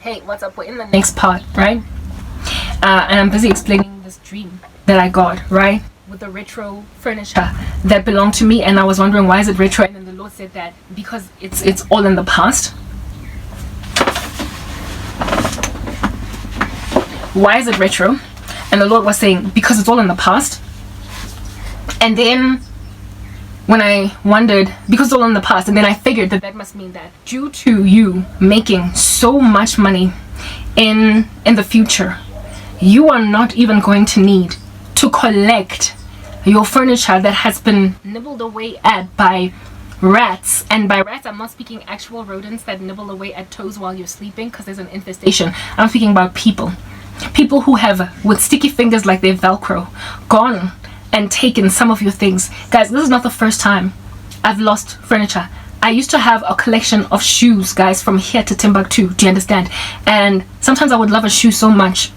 Hey, what's up? We're in the next part, right? And I'm busy explaining this dream that I got, right? With the retro furniture that belonged to me, and I was wondering why is it retro, and then the Lord said that because it's all in the past. Why is it retro? And the Lord was saying because it's all in the past. And then when I wondered, because it's all in the past, and then I figured that must mean that due to you making so much money in the future, you are not even going to need to collect your furniture that has been nibbled away at by rats. And by rats, I'm not speaking actual rodents that nibble away at toes while you're sleeping because there's an infestation. I'm speaking about people who have, with sticky fingers like they're Velcro, gone and taken some of your things. Guys, this is not the first time I've lost furniture. I used to have a collection of shoes, guys, from here to Timbuktu. Do you understand? And sometimes I would love a shoe so much.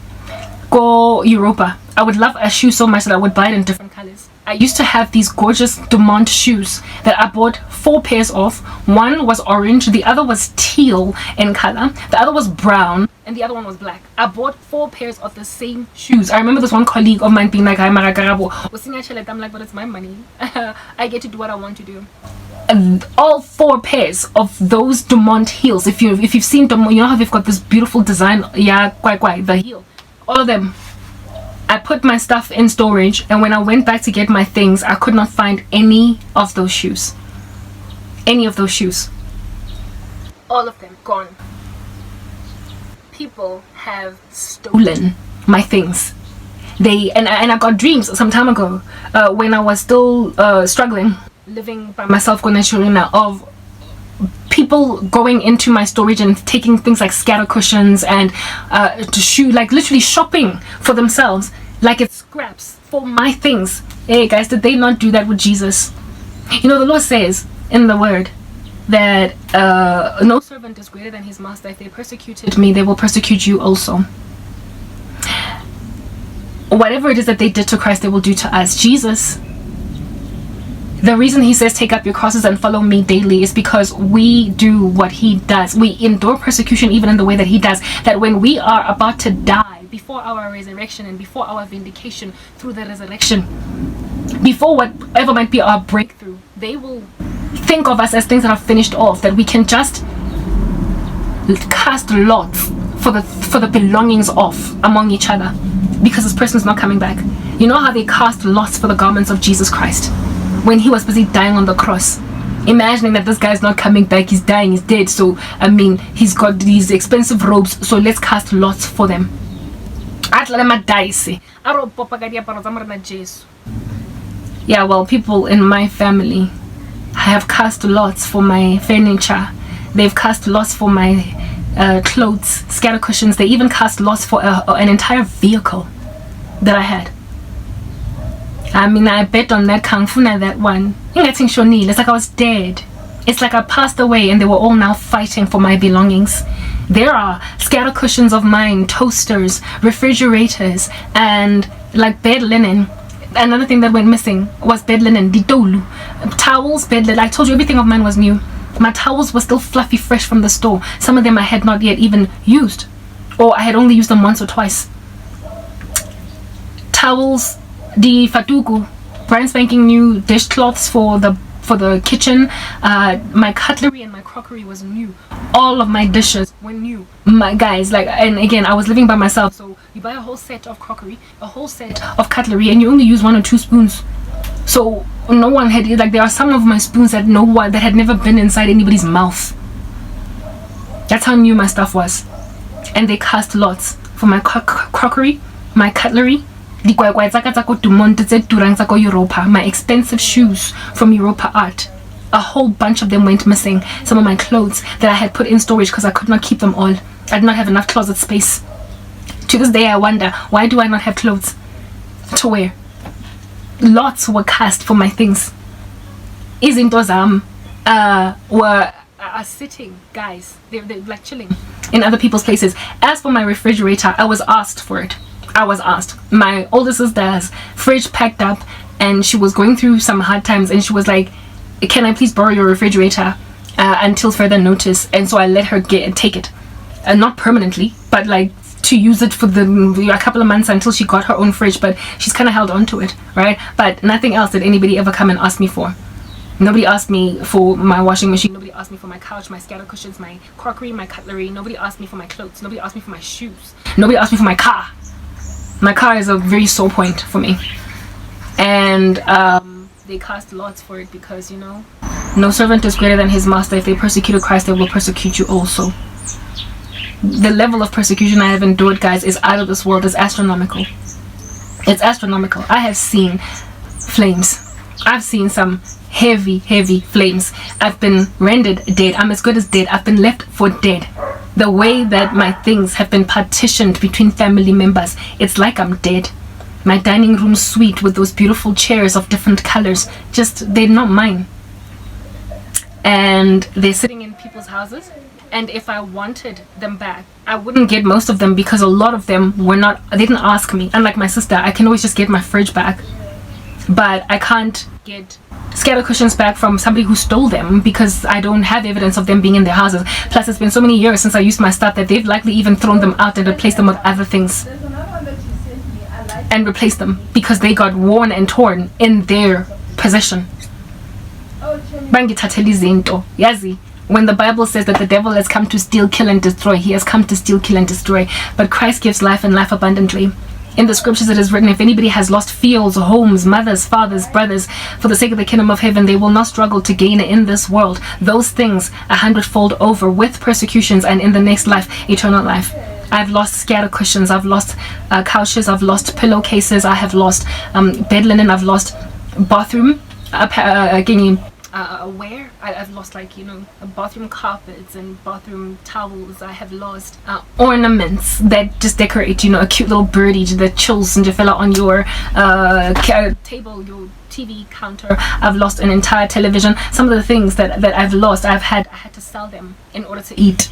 Go Europa. I would love a shoe so much that I would buy it in different colors. I used to have these gorgeous Dumont shoes that I bought 4 pairs of. One was orange, the other was teal in color, the other was brown, and the other one was black. I bought 4 pairs of the same shoes. I remember this one colleague of mine being like, "Hi, Marakarabo." I'm like, but it's my money. I get to do what I want to do. All 4 pairs of those Dumont heels. If you've seen Dumont, you know how they've got this beautiful design. Yeah, quite the heel. All of them. I put my stuff in storage, and when I went back to get my things, I could not find any of those shoes. Any of those shoes. All of them gone. People have stolen my things. And I got dreams some time ago when I was still struggling, living by myself, of people going into my storage and taking things like scatter cushions and like literally shopping for themselves like it's scraps for my things. Hey guys, did they not do that with Jesus? You know, the Lord says in the word that no servant is greater than his master. If they persecuted me, they will persecute you also. Whatever it is that they did to Christ, they will do to us. Jesus, the reason he says take up your crosses and follow me daily is because we do what he does. We endure persecution even in the way that he does. That when we are about to die, before our resurrection and before our vindication through the resurrection, before whatever might be our breakthrough, they will think of us as things that are finished off, that we can just cast lots for the belongings of among each other because this person is not coming back. You know how they cast lots for the garments of Jesus Christ when he was busy dying on the cross, imagining that this guy's not coming back, he's dying, he's dead, so I mean he's got these expensive robes, so let's cast lots for them. Yeah, well, people in my family have cast lots for my furniture. They've cast lots for my clothes, scatter cushions. They even cast lots for an entire vehicle that I had. I mean, I bet on that Kung Fu, that one. It's like I was dead. It's like I passed away and they were all now fighting for my belongings. There are scatter cushions of mine, toasters, refrigerators, and like bed linen. Another thing that went missing was bed linen, ditolu, towels, bed linen. I told you everything of mine was new. My towels were still fluffy, fresh from the store. Some of them I had not yet even used, or I had only used them once or twice. Towels, the fatuku, brand spanking new dishcloths for the kitchen. My cutlery and my crockery was new. All of my dishes were new. My guys, like, and again, I was living by myself, so you buy a whole set of crockery, a whole set of cutlery, and you only use 1 or 2 spoons. So no one had, like, there are some of my spoons that that had never been inside anybody's mouth. That's how new my stuff was. And they cast lots for my crockery, my cutlery, my expensive shoes from Europa Art. A whole bunch of them went missing. Some of my clothes that I had put in storage because I could not keep them all. I did not have enough closet space. To this day I wonder, why do I not have clothes to wear? Lots were cast for my things. Izinto zam are sitting, guys. They're like chilling in other people's places. As for my refrigerator, I was asked for it. I was asked. My older sister has fridge packed up and she was going through some hard times and she was like, can I please borrow your refrigerator until further notice? And so I let her take it. not permanently, but like to use it for a couple of months until she got her own fridge, but she's kind of held on to it, right? But nothing else did anybody ever come and ask me for. Nobody asked me for my washing machine. Nobody asked me for my couch, my scatter cushions, my crockery, my cutlery. Nobody asked me for my clothes. Nobody asked me for my shoes. Nobody asked me for my car. My car is a very sore point for me. And they cast lots for it because, you know, no servant is greater than his master. If they persecuted Christ, they will persecute you also. The level of persecution I have endured, guys, is out of this world. It's astronomical. It's astronomical. I have seen flames. I've seen some heavy flames. I've been rendered dead. I'm as good as dead. I've been left for dead. The way that my things have been partitioned between family members, it's like I'm dead. My dining room suite with those beautiful chairs of different colors, just, they're not mine. And they're sitting in people's houses. And if I wanted them back, I wouldn't get most of them because a lot of them they didn't ask me. Unlike my sister, I can always just get my fridge back. But I can't get scatter cushions back from somebody who stole them because I don't have evidence of them being in their houses. Plus, it's been so many years since I used my stuff that they've likely even thrown them out and replaced them with other things. And replaced them because they got worn and torn in their possession. Yazi. When the Bible says that the devil has come to steal, kill, and destroy, he has come to steal, kill, and destroy. But Christ gives life and life abundantly. In the scriptures it is written, if anybody has lost fields, homes, mothers, fathers, brothers, for the sake of the kingdom of heaven, they will not struggle to gain in this world those things 100-fold over with persecutions, and in the next life, eternal life. I've lost scatter cushions, I've lost couches, I've lost pillowcases, I have lost bed linen, I've lost bathroom where I've lost, like, you know, bathroom carpets and bathroom towels. I have lost ornaments that just decorate, you know, a cute little birdie that chills and fell on your table, your TV counter. I've lost an entire television. Some of the things that I've lost, I had to sell them in order to eat.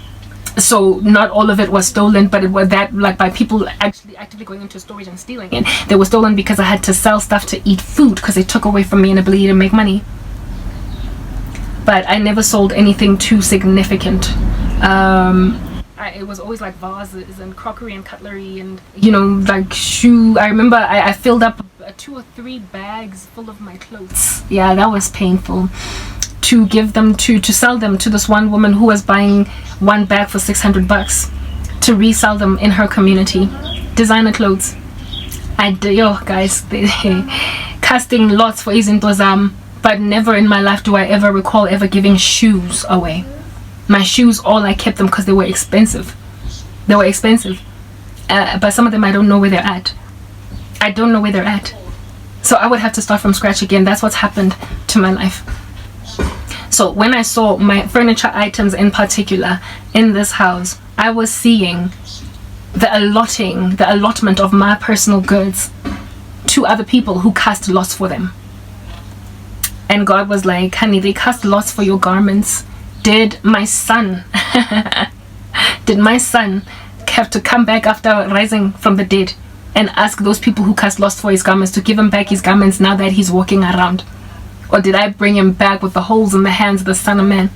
So not all of it was stolen, but it was that, like, by people actually actively going into storage and stealing it. They were stolen because I had to sell stuff to eat food because they took away from me an ability to make money. But I never sold anything too significant. It was always like vases and crockery and cutlery and, you know, like I remember I filled up 2 or 3 bags full of my clothes. Yeah, that was painful. To give them to sell them to this one woman who was buying one bag for $600 to resell them in her community. Designer clothes. Guys, casting lots for izinto. But never in my life do I ever recall ever giving shoes away. My shoes, all I kept them because they were expensive. They were expensive. But some of them I don't know where they're at. I don't know where they're at. So I would have to start from scratch again. That's what's happened to my life. So when I saw my furniture items in particular in this house, I was seeing the allotment of my personal goods to other people who cast lots for them. And God was like, honey, they cast lots for your garments. Did my son have to come back after rising from the dead and ask those people who cast lots for his garments to give him back his garments now that he's walking around? Or did I bring him back with the holes in the hands of the Son of Man?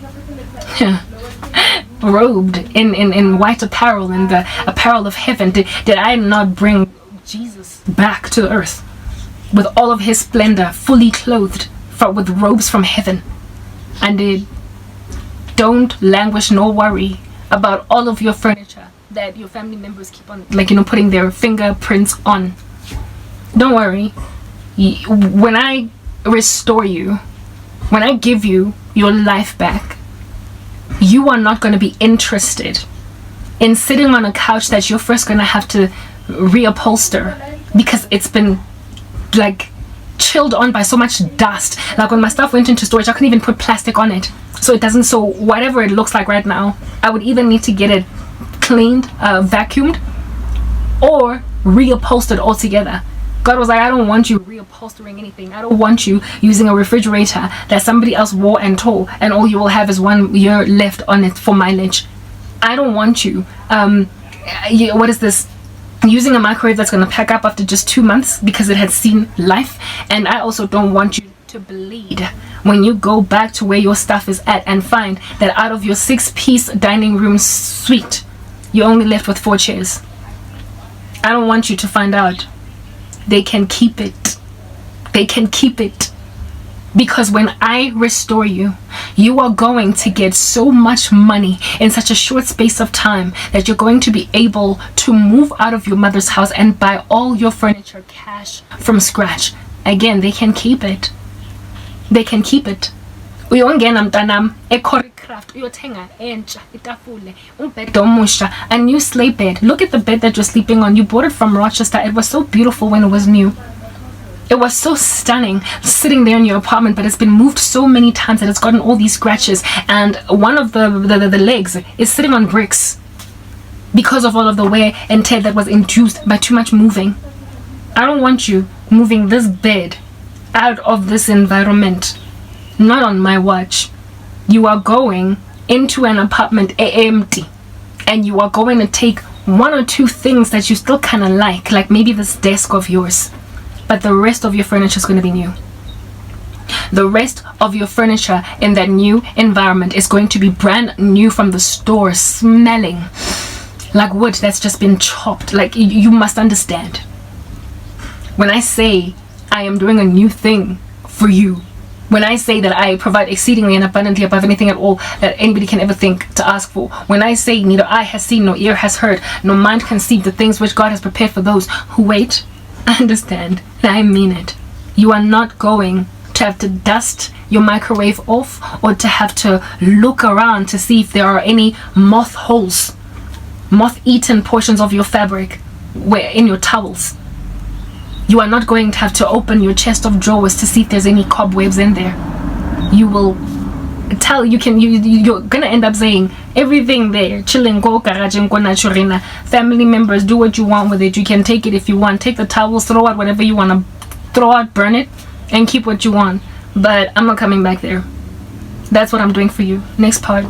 Robed in white apparel, in the apparel of heaven. Did I not bring Jesus back to the earth with all of his splendor, fully clothed, with robes from heaven? And don't languish nor worry about all of your furniture that your family members keep on, like, you know, putting their fingerprints on. Don't worry. When I restore you, when I give you your life back, you are not going to be interested in sitting on a couch that you're first going to have to reupholster because it's been, like, chilled on by so much dust. Like, when my stuff went into storage, I couldn't even put plastic on it, so it doesn't, so whatever it looks like right now, I would either need to get it cleaned, vacuumed, or reupholstered altogether. God was like, I don't want you reupholstering anything. I don't want you using a refrigerator that somebody else wore and tore, and all you will have is 1 year left on it for mileage. I don't want you what is this, using a microwave that's going to pack up after just 2 months because it had seen life. And I also don't want you to bleed when you go back to where your stuff is at and find that out of your 6-piece dining room suite, you're only left with 4 chairs. I don't want you to find out. They can keep it. They can keep it. Because when I restore you, you are going to get so much money in such a short space of time that you're going to be able to move out of your mother's house and buy all your furniture cash from scratch. Again, they can keep it. They can keep it. Uyongena mntanam eCoreCraft uyothenga entsha itafule umbhede omusha, a new sleep bed. Look at the bed that you're sleeping on. You bought it from Rochester. It was so beautiful when it was new. It was so stunning sitting there in your apartment, but it's been moved so many times that it's gotten all these scratches, and one of the legs is sitting on bricks because of all of the wear and tear that was induced by too much moving. I don't want you moving this bed out of this environment. Not on my watch. You are going into an apartment empty, and you are going to take 1 or 2 things that you still kind of like maybe this desk of yours. But the rest of your furniture is going to be new. The rest of your furniture in that new environment is going to be brand new from the store, smelling like wood that's just been chopped. Like, you must understand. When I say I am doing a new thing for you, when I say that I provide exceedingly and abundantly above anything at all that anybody can ever think to ask for, when I say neither eye has seen, nor ear has heard, nor mind conceived the things which God has prepared for those who wait, understand, and I mean it. You are not going to have to dust your microwave off or to have to look around to see if there are any moth holes, moth-eaten portions of your fabric in your towels. You are not going to have to open your chest of drawers to see if there's any cobwebs in there. You will you're gonna end up saying everything there, chilling, go garage, go naturina. Family members, do what you want with it. You can take it if you want. Take the towels, throw out whatever you want to throw out, burn it, and keep what you want. But I'm not coming back there. That's what I'm doing for you. Next part.